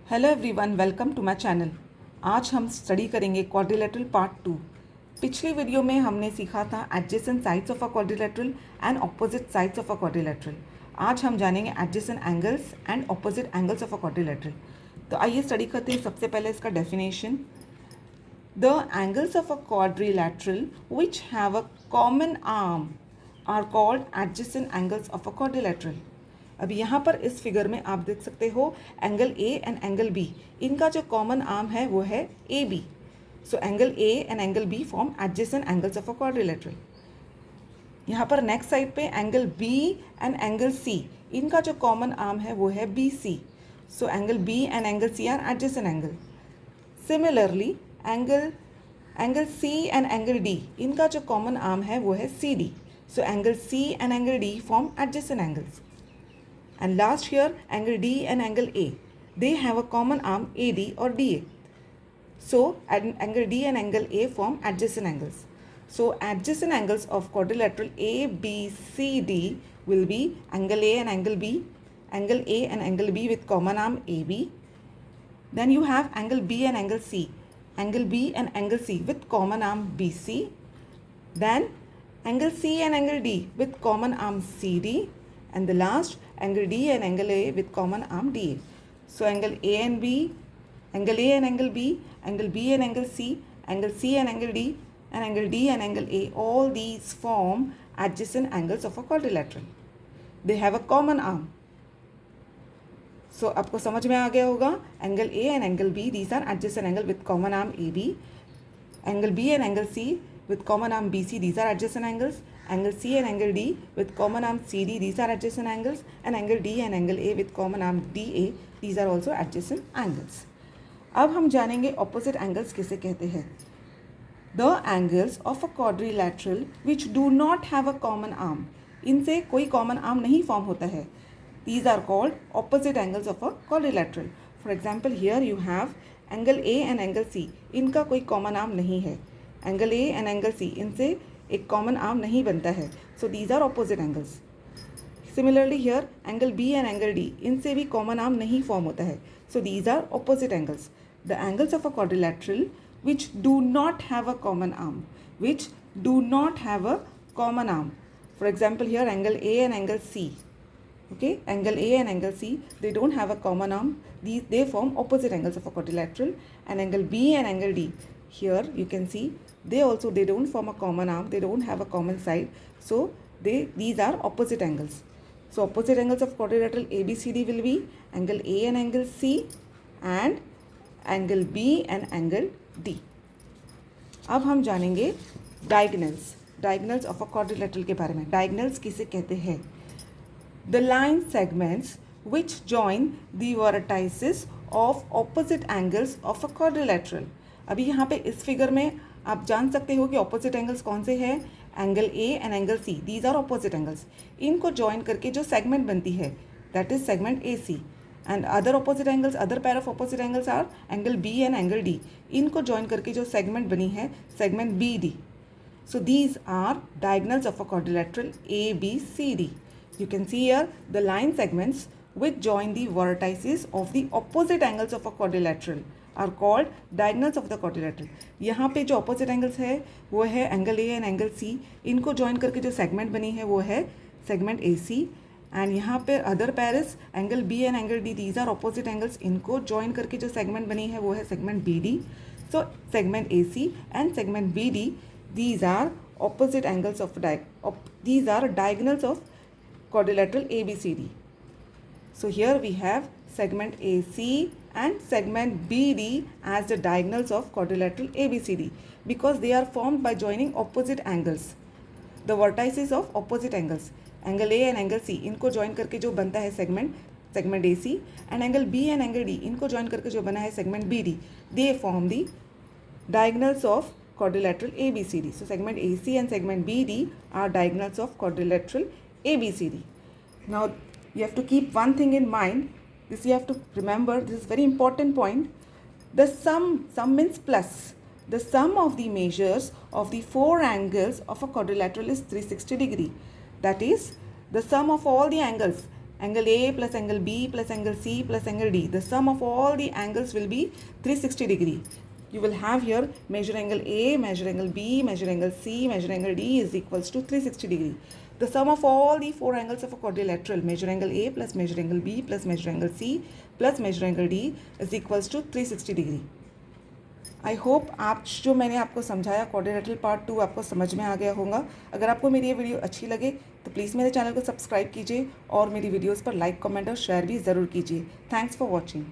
Hello everyone, welcome to my channel. आज हम study करेंगे क्वाड्रिलेटरल पार्ट 2। पिछली वीडियो में हमने सीखा था adjacent sides of a quadrilateral and opposite sides of a quadrilateral. आज हम जानेंगे adjacent angles and opposite angles of a quadrilateral. तो आइए स्टडी करते हैं। सबसे पहले इसका definition. The angles of a quadrilateral which have a common arm are called adjacent angles of a quadrilateral. अभी यहाँ पर इस फिगर में आप देख सकते हो angle A and angle B, इनका जो कॉमन आर्म है वो है A B. So angle A and angle B form adjacent angles of a quadrilateral. यहाँ पर नेक्स्ट साइड पे angle B and angle C, इनका जो कॉमन आर्म है वो है B C. So angle B and angle C are adjacent angle. Similarly angle C and angle D, इनका जो कॉमन आर्म है वो है C D. So angle C and angle D form adjacent angles. And last here, angle D and angle A, they have a common arm AD or DA. So angle D and angle A form adjacent angles. So adjacent angles of quadrilateral ABCD will be angle A and angle B, angle A and angle B with common arm AB. Then you have angle B and angle C, angle B and angle C with common arm BC. Then angle C and angle D with common arm CD. And the last, angle D and angle A with common arm DA. So angle A and B, angle A and angle B, angle B and angle C, angle C and angle D, and angle D and angle A, all these form adjacent angles of a quadrilateral. They have a common arm. So आपको समझ में आ गया होगा, angle A and angle B, these are adjacent angle with common arm AB. Angle B and angle C with common arm BC, these are adjacent angles. Angle C and angle D with common arm CD, these are adjacent angles. And angle D and angle A with common arm DA, these are also adjacent angles. अब हम जानेंगे opposite angles किसे कहते हैं। The angles of a quadrilateral which do not have a common arm, इनसे कोई common arm नहीं form होता है, these are called opposite angles of a quadrilateral. For example, here you have angle A and angle C, इनका कोई common arm नहीं है। Angle A and angle C, इनसे एक कॉमन आर्म नहीं बनता है। So these are opposite angles. Similarly here angle B and angle D, इनसे भी कॉमन आर्म नहीं फॉर्म होता है। So these are opposite angles. The angles of a quadrilateral which do not have a common arm, which do not have a common arm. For example here angle A and angle C, okay, angle A and angle C, they don't have a common arm, they form opposite angles of a quadrilateral. And angle B and angle D, here you can see they don't form a common arm, they don't have a common side, so these are opposite angles. So opposite angles of quadrilateral ABCD will be angle A and angle C and angle B and angle D. अब हम जानेंगे diagonals of a quadrilateral के बारे में। Diagonals किसे कहते हैं? The line segments which join the vertices of opposite angles of a quadrilateral. अभी यहाँ पे इस फिगर में आप जान सकते हो कि ऑपोजिट एंगल्स कौन से हैं। Angle A and angle C, these are opposite angles. इनको ज्वाइन करके जो सेगमेंट बनती है that is segment A C. And other opposite angles, other pair of opposite angles are angle B and angle D, इनको join करके जो segment बनी है segment B D. So these are diagonals of a quadrilateral A B C D. You can see here the line segments which join the vertices of the opposite angles of a quadrilateral are called diagonals of the quadrilateral. यहाँ पे जो opposite angles है वो है angle A and angle C, इनको join करके जो segment बनी है वो है segment AC. and यहाँ पे other pairs angle B and angle D, these are opposite angles, इनको join करके जो segment बनी है वो है segment BD. So segment AC and segment BD, these are opposite angles of these are diagonals of quadrilateral ABCD. So here we have segment AC and segment BD as the diagonals of quadrilateral ABCD because they are formed by joining opposite angles, the vertices of opposite angles. Angle A and angle C, इनको join करके जो बनता है segment AC, and angle B and angle D, इनको join करके जो बना है segment BD, they form the diagonals of quadrilateral ABCD. So segment AC and segment BD are diagonals of quadrilateral ABCD. Now you have to keep one thing in mind. This you have to remember. This is very important point. The sum means plus. The sum of the measures of the four angles of a quadrilateral is 360 degree. That is the sum of all the angles angle A plus angle B plus angle C plus angle D. The sum of all the angles will be 360 degree. You will have here measure angle A, measure angle B, measure angle C, measure angle D is equals to 360 degree. The sum of all the four angles of a quadrilateral, measure angle A plus measure angle B plus measure angle C plus measure angle D is equals to 360 degree. I hope आप जो मैंने आपको समझाया quadrilateral part 2 आपको समझ में आ गया होगा. अगर आपको मेरी ये वीडियो अच्छी लगे तो प्लीज़ मेरे चैनल को सब्सक्राइब कीजिए और मेरी वीडियोस पर लाइक, कमेंट और शेयर भी ज़रूर कीजिए. Thanks for watching.